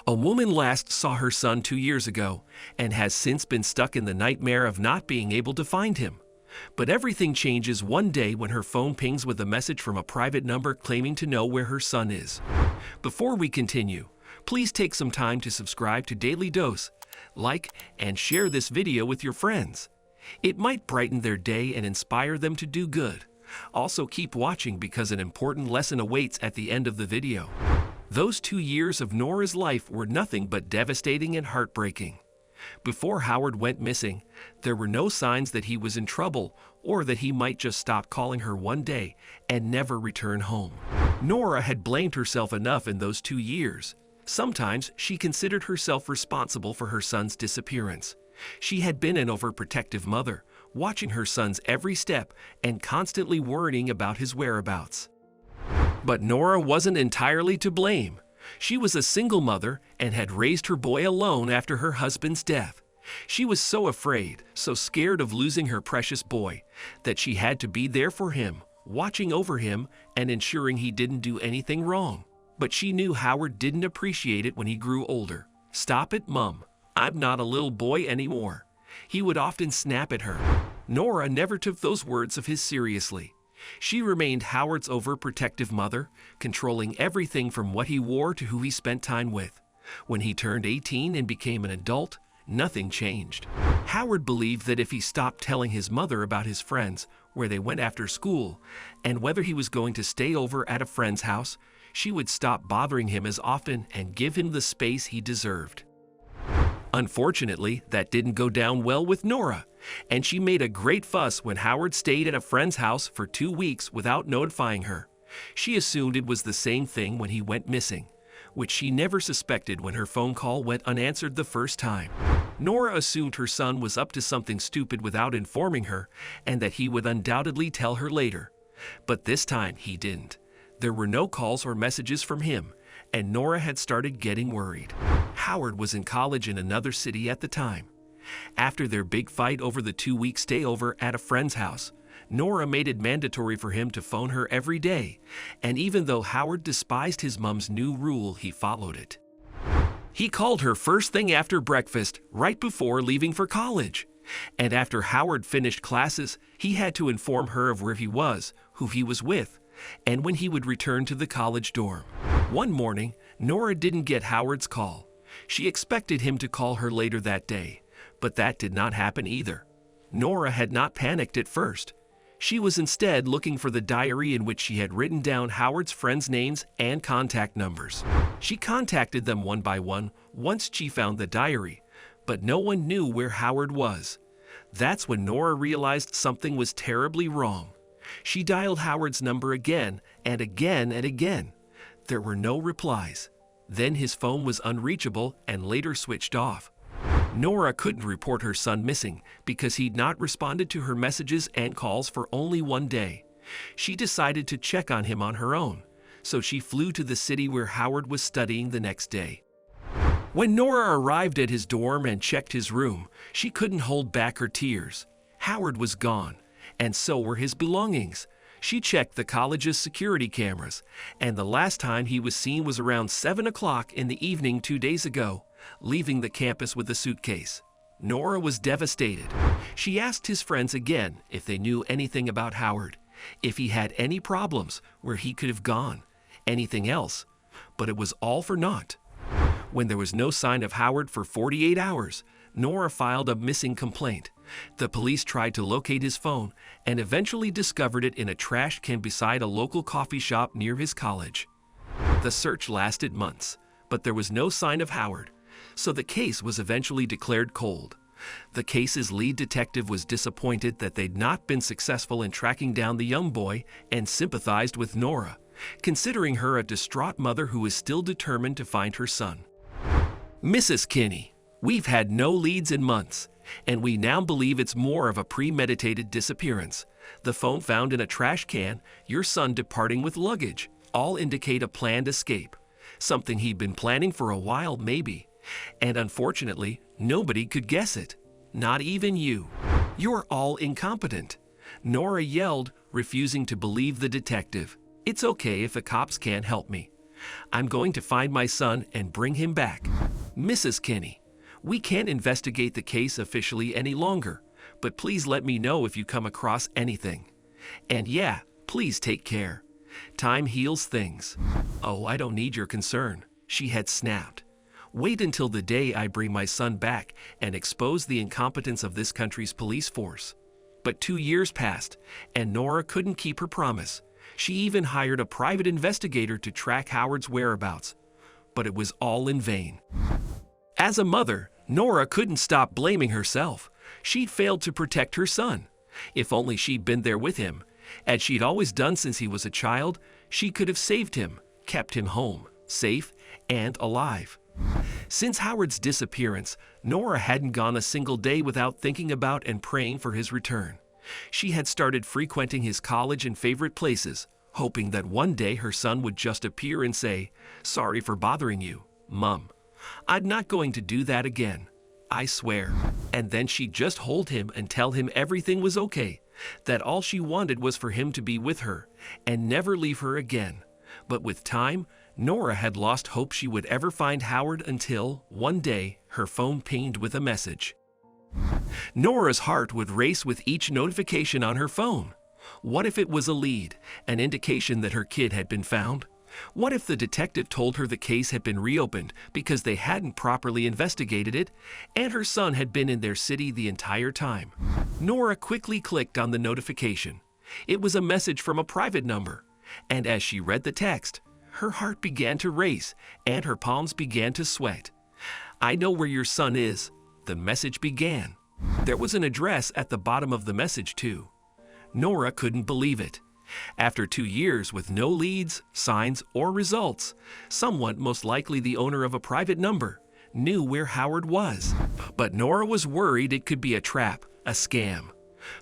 A woman last saw her son 2 years ago and has since been stuck in the nightmare of not being able to find him. But everything changes one day when her phone pings with a message from a private number claiming to know where her son is. Before we continue, please take some time to subscribe to Dailydose, like and share this video with your friends. It might brighten their day and inspire them to do good. Also keep watching because an important lesson awaits at the end of the video. Those 2 years of Nora's life were nothing but devastating and heartbreaking. Before Howard went missing, there were no signs that he was in trouble or that he might just stop calling her one day and never return home. Nora had blamed herself enough in those 2 years. Sometimes she considered herself responsible for her son's disappearance. She had been an overprotective mother, watching her son's every step and constantly worrying about his whereabouts. But Nora wasn't entirely to blame. She was a single mother and had raised her boy alone after her husband's death. She was so afraid, so scared of losing her precious boy, that she had to be there for him, watching over him and ensuring he didn't do anything wrong. But she knew Howard didn't appreciate it when he grew older. "Stop it, Mum. I'm not a little boy anymore," he would often snap at her. Nora never took those words of his seriously. She remained Howard's overprotective mother, controlling everything from what he wore to who he spent time with. When he turned 18 and became an adult, nothing changed. Howard believed that if he stopped telling his mother about his friends, where they went after school, and whether he was going to stay over at a friend's house, she would stop bothering him as often and give him the space he deserved. Unfortunately, that didn't go down well with Nora, and she made a great fuss when Howard stayed at a friend's house for 2 weeks without notifying her. She assumed it was the same thing when he went missing, which she never suspected when her phone call went unanswered the first time. Nora assumed her son was up to something stupid without informing her, and that he would undoubtedly tell her later. But this time he didn't. There were no calls or messages from him, and Nora had started getting worried. Howard was in college in another city at the time. After their big fight over the 2-week stayover at a friend's house, Nora made it mandatory for him to phone her every day, and even though Howard despised his mom's new rule, he followed it. He called her first thing after breakfast, right before leaving for college. And after Howard finished classes, he had to inform her of where he was, who he was with, and when he would return to the college dorm. One morning, Nora didn't get Howard's call. She expected him to call her later that day, but that did not happen either. Nora had not panicked at first. She was instead looking for the diary in which she had written down Howard's friends' names and contact numbers. She contacted them one by one once she found the diary, but no one knew where Howard was. That's when Nora realized something was terribly wrong. She dialed Howard's number again and again and again. There were no replies. Then his phone was unreachable and later switched off. Nora couldn't report her son missing because he'd not responded to her messages and calls for only 1 day. She decided to check on him on her own, so she flew to the city where Howard was studying the next day. When Nora arrived at his dorm and checked his room, she couldn't hold back her tears. Howard was gone, and so were his belongings. She checked the college's security cameras, and the last time he was seen was around 7 o'clock in the evening 2 days ago, leaving the campus with a suitcase. Nora was devastated. She asked his friends again if they knew anything about Howard, if he had any problems, where he could have gone, anything else, but it was all for naught. When there was no sign of Howard for 48 hours, Nora filed a missing complaint. The police tried to locate his phone and eventually discovered it in a trash can beside a local coffee shop near his college. The search lasted months, but there was no sign of Howard, so the case was eventually declared cold. The case's lead detective was disappointed that they'd not been successful in tracking down the young boy and sympathized with Nora, considering her a distraught mother who is still determined to find her son. "Mrs. Kinney, we've had no leads in months, and we now believe it's more of a premeditated disappearance. The phone found in a trash can, your son departing with luggage, all indicate a planned escape, something he'd been planning for a while maybe. And unfortunately, nobody could guess it. Not even you. You're all incompetent." Nora yelled, refusing to believe the detective. "It's okay if the cops can't help me. I'm going to find my son and bring him back. Mrs. Kinney, we can't investigate the case officially any longer, but please let me know if you come across anything. And yeah, please take care. Time heals things. Oh, I don't need your concern, she had snapped. Wait until the day I bring my son back and expose the incompetence of this country's police force. But 2 years passed, and Nora couldn't keep her promise. She even hired a private investigator to track Howard's whereabouts. But it was all in vain. As a mother, Nora couldn't stop blaming herself. She'd failed to protect her son. If only she'd been there with him, as she'd always done since he was a child, she could have saved him, kept him home, safe and alive. Since Howard's disappearance, Nora hadn't gone a single day without thinking about and praying for his return. She had started frequenting his college and favorite places, hoping that one day her son would just appear and say, "Sorry for bothering you, Mom. I'm not going to do that again. I swear." And then she'd just hold him and tell him everything was okay, that all she wanted was for him to be with her and never leave her again. But with time, Nora had lost hope she would ever find Howard until, one day, her phone pinged with a message. Nora's heart would race with each notification on her phone. What if it was a lead, an indication that her kid had been found? What if the detective told her the case had been reopened because they hadn't properly investigated it, and her son had been in their city the entire time? Nora quickly clicked on the notification. It was a message from a private number, and as she read the text, her heart began to race and her palms began to sweat. "I know where your son is," the message began. There was an address at the bottom of the message too. Nora couldn't believe it. After 2 years with no leads, signs, or results, someone, most likely the owner of a private number, knew where Howard was. But Nora was worried it could be a trap, a scam.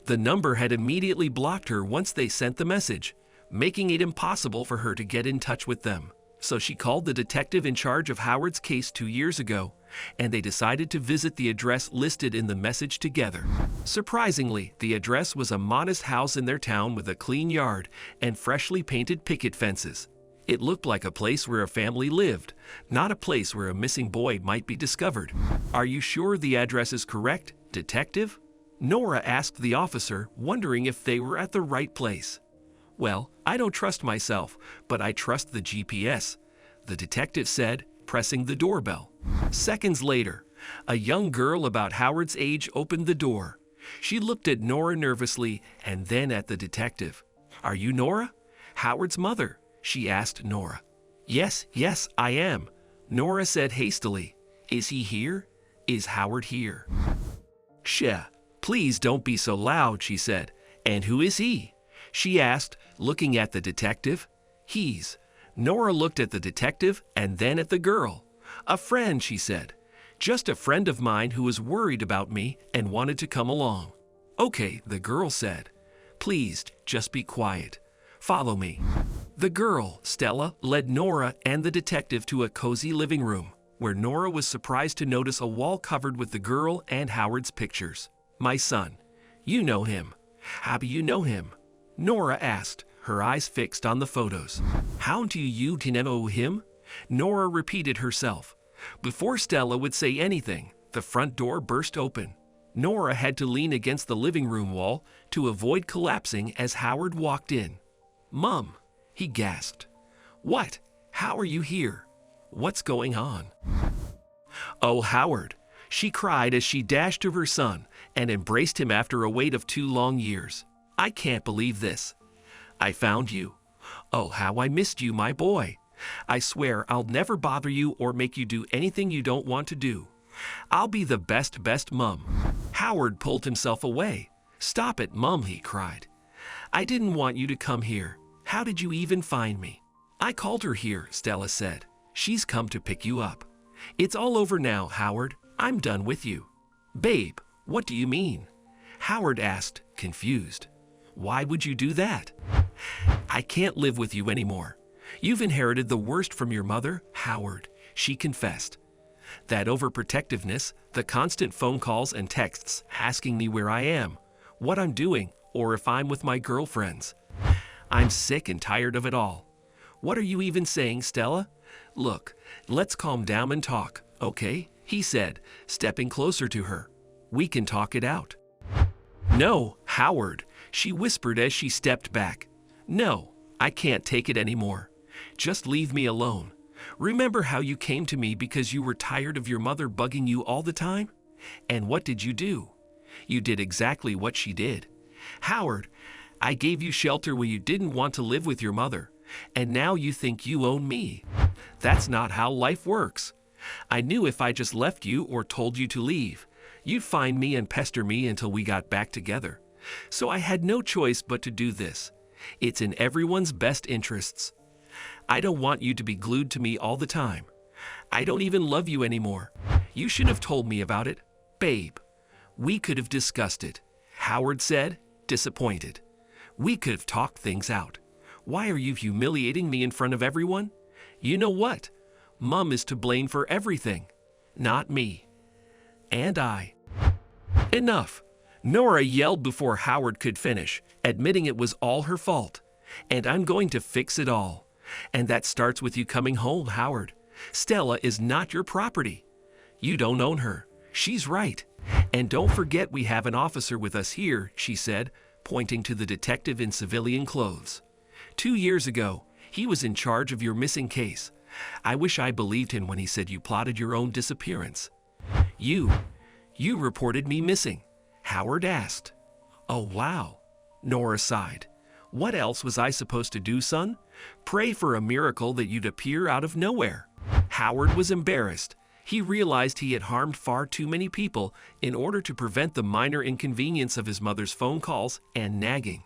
The number had immediately blocked her once they sent the message, making it impossible for her to get in touch with them. So she called the detective in charge of Howard's case 2 years ago, and they decided to visit the address listed in the message together. Surprisingly, the address was a modest house in their town with a clean yard and freshly painted picket fences. It looked like a place where a family lived, not a place where a missing boy might be discovered. "Are you sure the address is correct, detective?" Nora asked the officer, wondering if they were at the right place. "Well, I don't trust myself, but I trust the GPS," the detective said, pressing the doorbell. Seconds later, a young girl about Howard's age opened the door. She looked at Nora nervously and then at the detective. "Are you Nora? Howard's mother?" she asked Nora. Yes, I am," Nora said hastily. "Is he here? Is Howard here?" "Shh, please don't be so loud," she said. "And who is he?" she asked, looking at the detective. "He's..." Nora looked at the detective and then at the girl. "A friend," she said. "Just a friend of mine who was worried about me and wanted to come along." "Okay," the girl said. "Please, just be quiet. Follow me." The girl, Stella, led Nora and the detective to a cozy living room, where Nora was surprised to notice a wall covered with the girl and Howard's pictures. "My son. You know him. How do you know him?" Nora asked, her eyes fixed on the photos. "How do you know him?" Nora repeated herself. Before Stella would say anything, the front door burst open. Nora had to lean against the living room wall to avoid collapsing as Howard walked in. "Mom," he gasped. "What? How are you here? What's going on?" "Oh, Howard," she cried as she dashed to her son and embraced him after a wait of 2 long years. "I can't believe this. I found you. Oh, how I missed you, my boy. I swear I'll never bother you or make you do anything you don't want to do. I'll be the best mom." Howard pulled himself away. "Stop it, Mom," he cried. "I didn't want you to come here. How did you even find me?" "I called her here," Stella said. "She's come to pick you up. It's all over now, Howard. I'm done with you." "Babe, what do you mean?" Howard asked, confused. "Why would you do that?" "I can't live with you anymore. You've inherited the worst from your mother, Howard," she confessed. "That overprotectiveness, the constant phone calls and texts asking me where I am, what I'm doing, or if I'm with my girlfriends. I'm sick and tired of it all. What are you even saying, Stella? Look, let's calm down and talk, okay? He said, stepping closer to her. We can talk it out. No, Howard, she whispered as she stepped back. No, I can't take it anymore. Just leave me alone. Remember how you came to me because you were tired of your mother bugging you all the time? And what did you do? You did exactly what she did. Howard, I gave you shelter when you didn't want to live with your mother, and now you think you own me. That's not how life works. I knew if I just left you or told you to leave, you'd find me and pester me until we got back together. So I had no choice but to do this. It's in everyone's best interests. I don't want you to be glued to me all the time. I don't even love you anymore. You should have told me about it, babe. We could have discussed it, Howard said, disappointed. We could have talked things out. Why are you humiliating me in front of everyone? You know what? Mom is to blame for everything, not me. And I. Enough. Nora yelled before Howard could finish, admitting it was all her fault. And I'm going to fix it all. And that starts with you coming home, Howard. Stella is not your property. You don't own her. She's right. And don't forget we have an officer with us here, she said, pointing to the detective in civilian clothes. 2 years ago, he was in charge of your missing case. I wish I believed him when he said you plotted your own disappearance. You reported me missing, Howard asked. Oh, wow, Nora sighed. What else was I supposed to do, son? Pray for a miracle that you'd appear out of nowhere. Howard was embarrassed. He realized he had harmed far too many people in order to prevent the minor inconvenience of his mother's phone calls and nagging.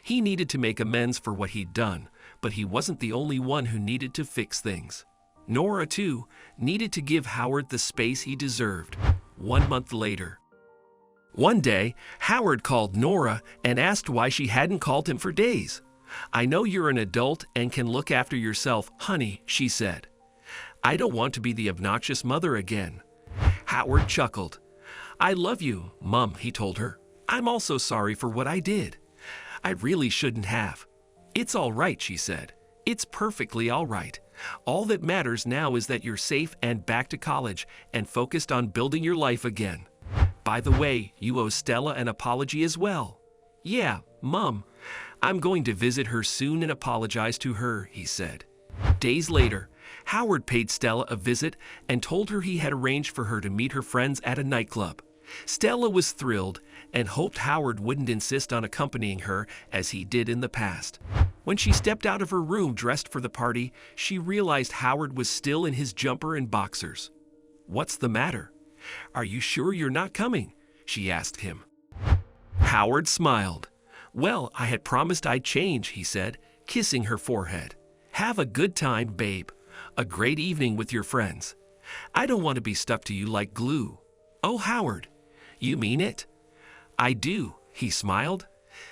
He needed to make amends for what he'd done, but he wasn't the only one who needed to fix things. Nora, too, needed to give Howard the space he deserved. 1 month later. One day, Howard called Nora and asked why she hadn't called him for days. I know you're an adult and can look after yourself, honey, she said. I don't want to be the obnoxious mother again. Howard chuckled. I love you, Mom, he told her. I'm also sorry for what I did. I really shouldn't have. It's all right, she said. It's perfectly all right. All that matters now is that you're safe and back to college and focused on building your life again. By the way, you owe Stella an apology as well. Yeah, Mom. I'm going to visit her soon and apologize to her, he said. Days later, Howard paid Stella a visit and told her he had arranged for her to meet her friends at a nightclub. Stella was thrilled and hoped Howard wouldn't insist on accompanying her as he did in the past. When she stepped out of her room dressed for the party, she realized Howard was still in his jumper and boxers. What's the matter? Are you sure you're not coming? She asked him. Howard smiled. Well, I had promised I'd change, he said, kissing her forehead. Have a good time, babe. A great evening with your friends. I don't want to be stuck to you like glue. Oh, Howard, you mean it? I do, he smiled.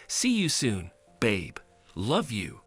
See you soon, babe. Love you.